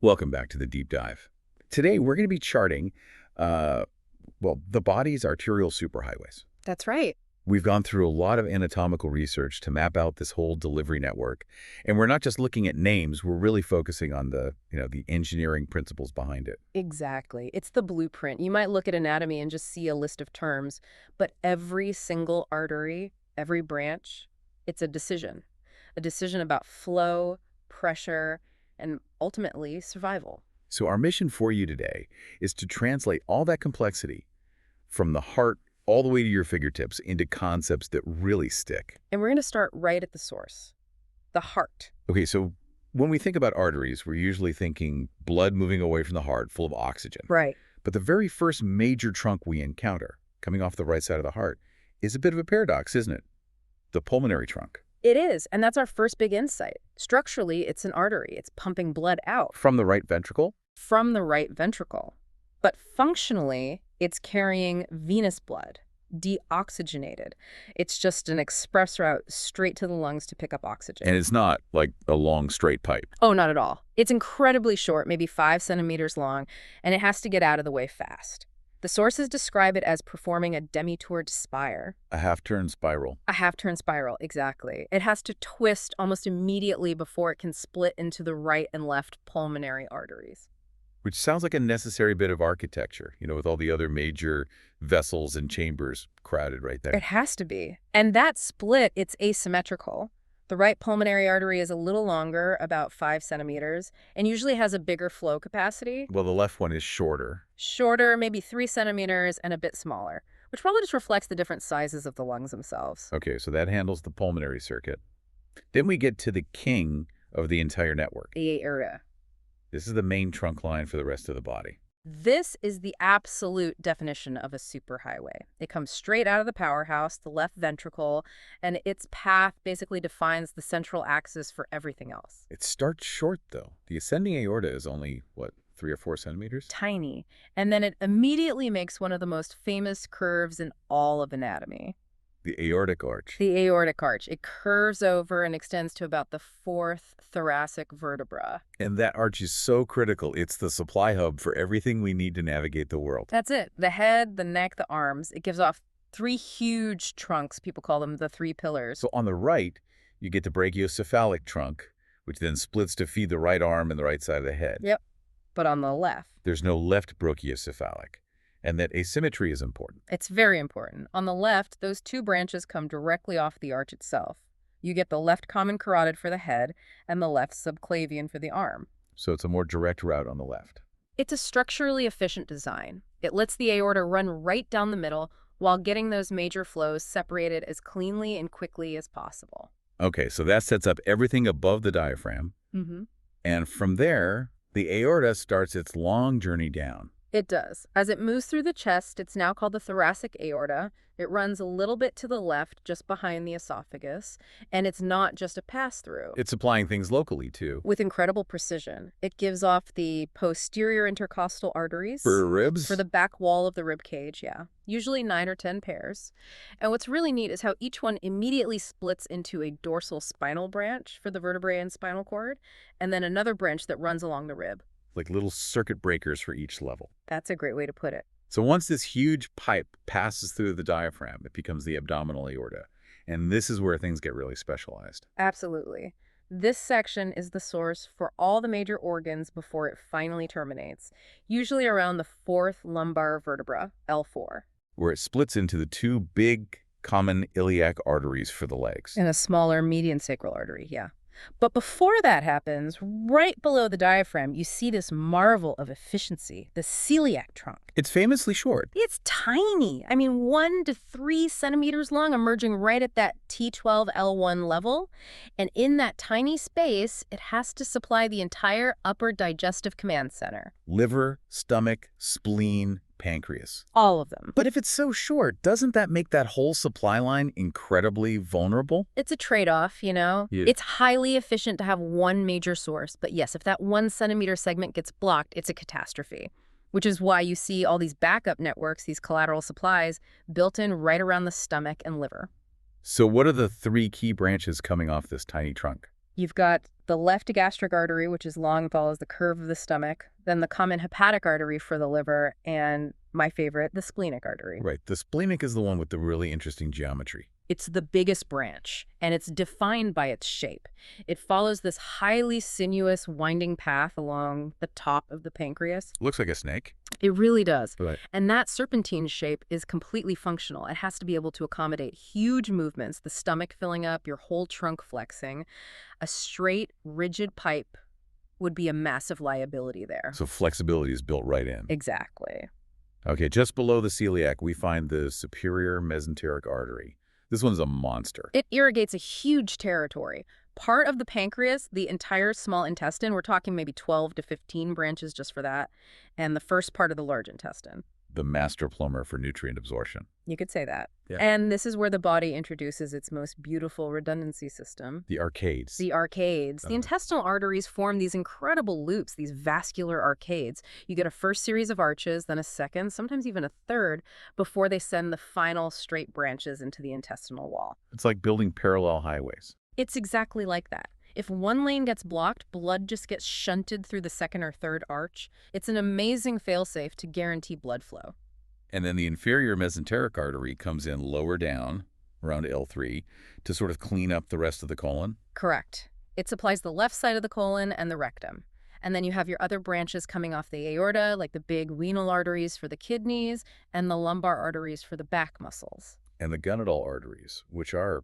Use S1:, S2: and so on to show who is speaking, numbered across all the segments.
S1: Welcome back to the deep dive. Today, we're going to be charting, uh, the body's arterial superhighways.
S2: That's right.
S1: We've gone through a lot of anatomical research to map out this whole delivery network. And we're not just looking at names, we're really focusing on the engineering principles behind it.
S2: Exactly. It's the blueprint. You might look at anatomy and just see a list of terms, but every single artery, every branch, it's a decision about flow, pressure, and ultimately survival.
S1: So our mission for you today is to translate all that complexity from the heart all the way to your fingertips into concepts that really stick.
S2: And we're going to start right at the source, the heart.
S1: Okay, so when we think about arteries, we're usually thinking blood moving away from the heart full of oxygen.
S2: Right.
S1: But the very first major trunk we encounter, coming off the right side of the heart, is a bit of a paradox, isn't it? The pulmonary trunk.
S2: It is, and that's our first big insight. Structurally, it's an artery. It's pumping blood out
S1: From the right ventricle?
S2: from the right ventricle. But functionally, it's carrying venous blood, deoxygenated. It's just an express route straight to the lungs to pick up oxygen.
S1: And it's not like a long straight pipe.
S2: Oh, not at all. It's incredibly short, maybe 5 centimeters long, and it has to get out of the way fast. The sources describe it as performing a demi-toward spire.
S1: A half-turn spiral.
S2: A half-turn spiral, exactly. It has to twist almost immediately before it can split into the right and left pulmonary arteries.
S1: Which sounds like a necessary bit of architecture, with all the other major vessels and chambers crowded right
S2: It
S1: there.
S2: has to be. And that split, it's asymmetrical. The right pulmonary artery is a little longer, about 5 centimeters, and usually has a bigger flow capacity.
S1: Well, the left one is shorter.
S2: Shorter, maybe 3 centimeters, and a bit smaller, which probably just reflects the different sizes of the lungs themselves.
S1: Okay, so that handles the pulmonary circuit. Then we get to the king of the entire network.
S2: The aorta.
S1: This is the main trunk line for the rest of the body.
S2: This is the absolute definition of a superhighway. It comes straight out of the powerhouse, the left ventricle, and its path basically defines the central axis for everything else.
S1: It starts short, though. The ascending aorta is only, 3 or 4 centimeters?
S2: Tiny. And then it immediately makes one of the most famous curves in all of anatomy.
S1: The aortic arch.
S2: The aortic arch. It curves over and extends to about the 4th thoracic vertebra.
S1: And that arch is so critical. It's the supply hub for everything we need to navigate the world.
S2: That's it. The head, the neck, the arms. It gives off 3 huge trunks. People call them the 3 pillars.
S1: So on the right, you get the brachiocephalic trunk, which then splits to feed the right arm and the right side of the head.
S2: Yep. But on the left,
S1: There's no left brachiocephalic. And that asymmetry is important.
S2: it's very important. On the left, those 2 branches come directly off the arch itself. You get the left common carotid for the head and the left subclavian for the arm.
S1: So it's a more direct route on the left.
S2: It's a structurally efficient design. It lets the aorta run right down the middle while getting those major flows separated as cleanly and quickly as possible.
S1: Okay, so that sets up everything above the diaphragm.
S2: Mm-hmm.
S1: And from there, the aorta starts its long journey down.
S2: It does. As it moves through the chest, it's now called the thoracic aorta. It runs a little bit to the left, just behind the esophagus, and it's not just a pass-through.
S1: It's supplying things locally, too.
S2: With incredible precision. It gives off the posterior intercostal arteries.
S1: For ribs?
S2: For the back wall of the rib cage, yeah. Usually 9 or 10 pairs. And what's really neat is how each one immediately splits into a dorsal spinal branch for the vertebrae and spinal cord, and then another branch that runs along the rib.
S1: Like little circuit breakers for each level.
S2: That's a great way to put it.
S1: So once this huge pipe passes through the diaphragm, it becomes the abdominal aorta. And this is where things get really specialized.
S2: Absolutely. This section is the source for all the major organs before it finally terminates, usually around the 4th lumbar vertebra, L4.
S1: Where it splits into the 2 big common iliac arteries for the legs.
S2: And a smaller median sacral artery, yeah. But before that happens, right below the diaphragm, you see this marvel of efficiency, the celiac trunk.
S1: It's famously short.
S2: It's tiny. I mean, 1 to 3 centimeters long, emerging right at that T12L1 level. And in that tiny space, it has to supply the entire upper digestive command center.
S1: Liver, stomach, spleen, pancreas.
S2: All of them.
S1: But if it's so short, doesn't that make that whole supply line incredibly vulnerable?
S2: It's a trade-off,
S1: Yeah.
S2: It's highly efficient to have one major source. But yes, if that 1 centimeter segment gets blocked, it's a catastrophe. Which is why you see all these backup networks, these collateral supplies, built in right around the stomach and liver.
S1: So what are the 3 key branches coming off this tiny trunk?
S2: You've got The left gastric artery, which is long, follows the curve of the stomach, then the common hepatic artery for the liver, and my favorite, the splenic artery.
S1: Right. The splenic is the one with the really interesting geometry.
S2: It's the biggest branch, and it's defined by its shape. It follows this highly sinuous, winding path along the top of the pancreas.
S1: Looks like a snake.
S2: It really does.
S1: Right.
S2: And that serpentine shape is completely functional. It has to be able to accommodate huge movements, the stomach filling up, your whole trunk flexing. A straight, rigid pipe would be a massive liability there.
S1: So flexibility is built right in.
S2: Exactly.
S1: Okay, just below the celiac, we find the superior mesenteric artery. This one's a monster.
S2: It irrigates a huge territory. Part of the pancreas, the entire small intestine, we're talking maybe 12 to 15 branches just for that, and the first part of the large intestine.
S1: The master plumber for nutrient absorption.
S2: You could say that.
S1: Yeah.
S2: And this is where the body introduces its most beautiful redundancy system.
S1: The arcades.
S2: The arcades. The intestinal arteries form these incredible loops, these vascular arcades. You get a first series of arches, then a second, sometimes even a third, before they send the final straight branches into the intestinal wall.
S1: It's like building parallel highways.
S2: It's exactly like that. If one lane gets blocked, blood just gets shunted through the second or third arch. It's an amazing failsafe to guarantee blood flow.
S1: And then the inferior mesenteric artery comes in lower down, around L3, to sort of clean up the rest of the colon.
S2: Correct. It supplies the left side of the colon and the rectum. And then you have your other branches coming off the aorta, like the big renal arteries for the kidneys and the lumbar arteries for the back muscles.
S1: And the gonadal arteries, which are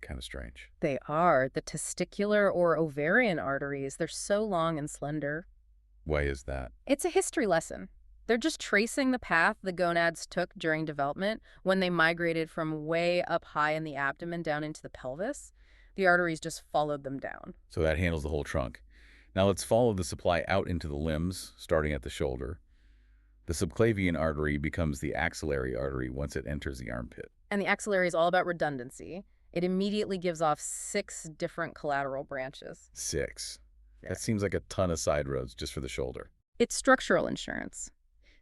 S1: kind of strange.
S2: They are. The testicular or ovarian arteries, they're so long and slender.
S1: Why is that?
S2: It's a history lesson. They're just tracing the path the gonads took during development when they migrated from way up high in the abdomen down into the pelvis. The arteries just followed them down.
S1: So that handles the whole trunk. Now let's follow the supply out into the limbs, starting at the shoulder. The subclavian artery becomes the axillary artery once it enters the armpit.
S2: And the axillary is all about redundancy. It immediately gives off 6 different collateral branches.
S1: 6.
S2: Yeah.
S1: That seems like a ton of side roads just for the shoulder.
S2: It's structural insurance.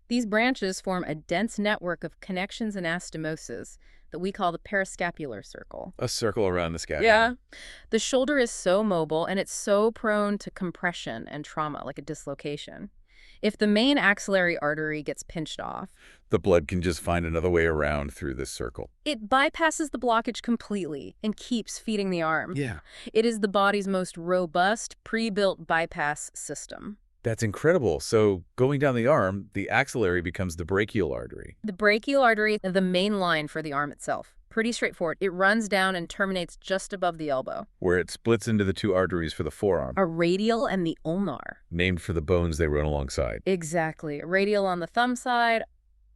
S2: These branches form a dense network of connections and anastomoses that we call the periscapular circle.
S1: A circle around the scapula.
S2: Yeah. The shoulder is so mobile and it's so prone to compression and trauma, like a dislocation. If the main axillary artery gets pinched off,
S1: The blood can just find another way around through this circle.
S2: it bypasses the blockage completely and keeps feeding the arm.
S1: Yeah.
S2: It is the body's most robust, pre-built bypass system.
S1: That's incredible. So going down the arm, the axillary becomes the brachial artery.
S2: The brachial artery is the main line for the arm itself. Pretty straightforward. It runs down and terminates just above the elbow.
S1: Where it splits into the 2 arteries for the forearm,
S2: A radial and the ulnar.
S1: named for the bones they run alongside.
S2: Exactly. Radial on the thumb side,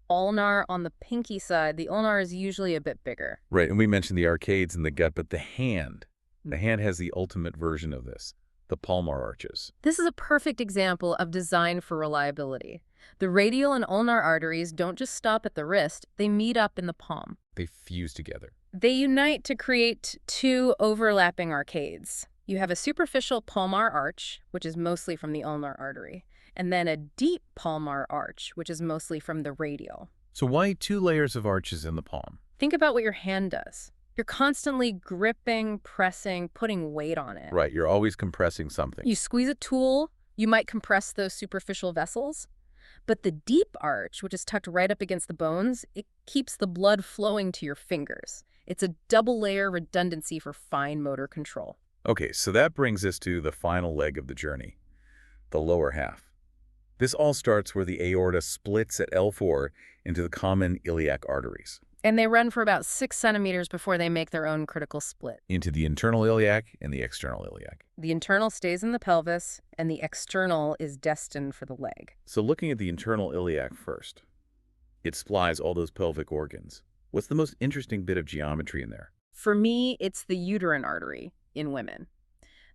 S2: ulnar on the pinky side. The ulnar is usually a bit bigger.
S1: Right, and we mentioned the arcades in the gut, but the hand has the ultimate version of this, the palmar arches.
S2: This is a perfect example of design for reliability. The radial and ulnar arteries don't just stop at the wrist, they meet up in the palm.
S1: They fuse together.
S2: They unite to create 2 overlapping arcades. You have a superficial palmar arch, which is mostly from the ulnar artery, and then a deep palmar arch, which is mostly from the radial.
S1: So why 2 layers of arches in the palm?
S2: Think about what your hand does. You're constantly gripping, pressing, putting weight on it.
S1: Right, you're always compressing something.
S2: You squeeze a tool, you might compress those superficial vessels. But the deep arch, which is tucked right up against the bones, it keeps the blood flowing to your fingers. It's a double-layer redundancy for fine motor control.
S1: Okay, so that brings us to the final leg of the journey, the lower half. This all starts where the aorta splits at L4 into the common iliac arteries.
S2: And they run for about 6 centimeters before they make their own critical split.
S1: Into the internal iliac and the external iliac.
S2: The internal stays in the pelvis, and the external is destined for the leg.
S1: So looking at the internal iliac first, it supplies all those pelvic organs. What's the most interesting bit of geometry in there?
S2: For me, it's the uterine artery in women.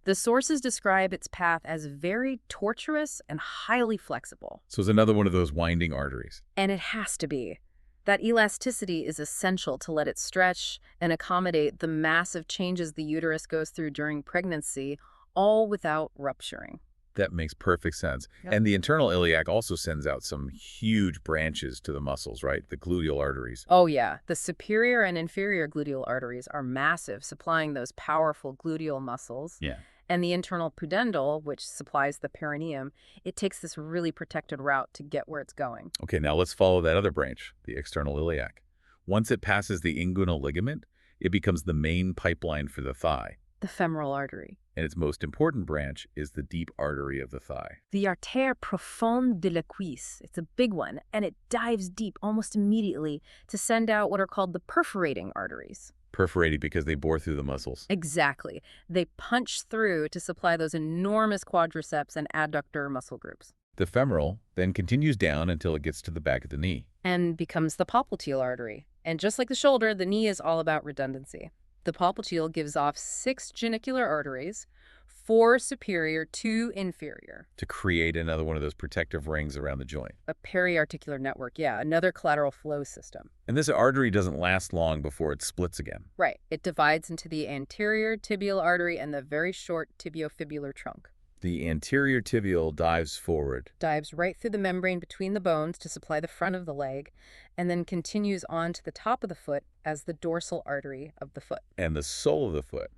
S2: The sources describe its path as very tortuous and highly flexible.
S1: So it's another one of those winding arteries.
S2: And it has to be. That elasticity is essential to let it stretch and accommodate the massive changes the uterus goes through during pregnancy, all without rupturing.
S1: That makes perfect sense.
S2: Yep.
S1: And the internal iliac also sends out some huge branches to the muscles, right? The gluteal arteries.
S2: Oh yeah, the superior and inferior gluteal arteries are massive, supplying those powerful gluteal muscles.
S1: Yeah.
S2: And the internal pudendal, which supplies the perineum, it takes this really protected route to get where it's going.
S1: Okay, now let's follow that other branch, the external iliac. Once it passes the inguinal ligament, it becomes the main pipeline for the thigh.
S2: The femoral artery.
S1: And its most important branch is the deep artery of the thigh.
S2: The artère profonde de la cuisse. It's a big one, and it dives deep almost immediately to send out what are called the perforating arteries.
S1: Perforated because they bore through the muscles.
S2: Exactly. They punch through to supply those enormous quadriceps and adductor muscle groups.
S1: The femoral then continues down until it gets to the back of the knee.
S2: And becomes the popliteal artery. And just like the shoulder, the knee is all about redundancy. The popliteal gives off 6 genicular arteries, 4 superior, 2 inferior.
S1: To create another one of those protective rings around the joint.
S2: A periarticular network, yeah, another collateral flow system.
S1: And this artery doesn't last long before it splits again.
S2: Right. It divides into the anterior tibial artery and the very short tibiofibular trunk.
S1: The anterior tibial dives forward.
S2: Dives right through the membrane between the bones to supply the front of the leg, and then continues on to the top of the foot as the dorsal artery of the foot.
S1: And the sole of the foot.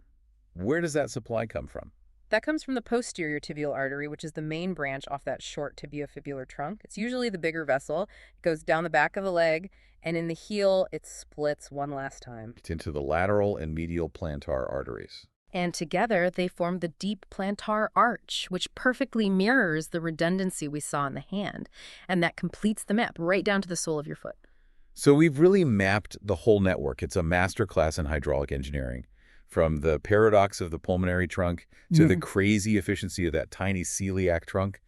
S1: Where does that supply come from?
S2: That comes from the posterior tibial artery, which is the main branch off that short tibiofibular trunk. It's usually the bigger vessel. It goes down the back of the leg, and in the heel, it splits one last time.
S1: It's into the lateral and medial plantar arteries.
S2: And together, they form the deep plantar arch, which perfectly mirrors the redundancy we saw in the hand. And that completes the map right down to the sole of your foot.
S1: So we've really mapped the whole network. It's a masterclass in hydraulic engineering. From the paradox of the pulmonary trunk to the crazy efficiency of that tiny celiac trunk,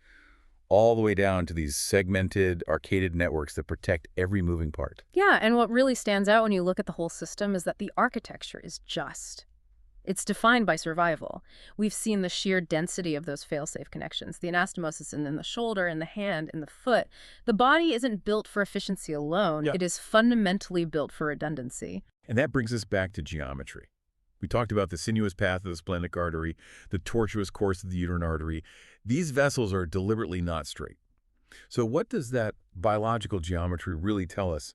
S1: all the way down to these segmented, arcaded networks that protect every moving part.
S2: Yeah, and what really stands out when you look at the whole system is that the architecture is just. It's defined by survival. We've seen the sheer density of those fail-safe connections, the anastomosis in the shoulder, in the hand, in the foot. The body isn't built for efficiency alone.
S1: Yeah.
S2: It is fundamentally built for redundancy.
S1: And that brings us back to geometry. We talked about the sinuous path of the splenic artery, the tortuous course of the uterine artery. These vessels are deliberately not straight. So what does that biological geometry really tell us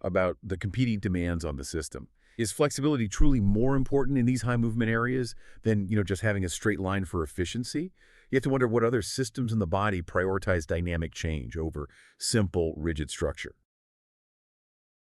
S1: about the competing demands on the system? Is flexibility truly more important in these high movement areas than, just having a straight line for efficiency? You have to wonder what other systems in the body prioritize dynamic change over simple, rigid structure.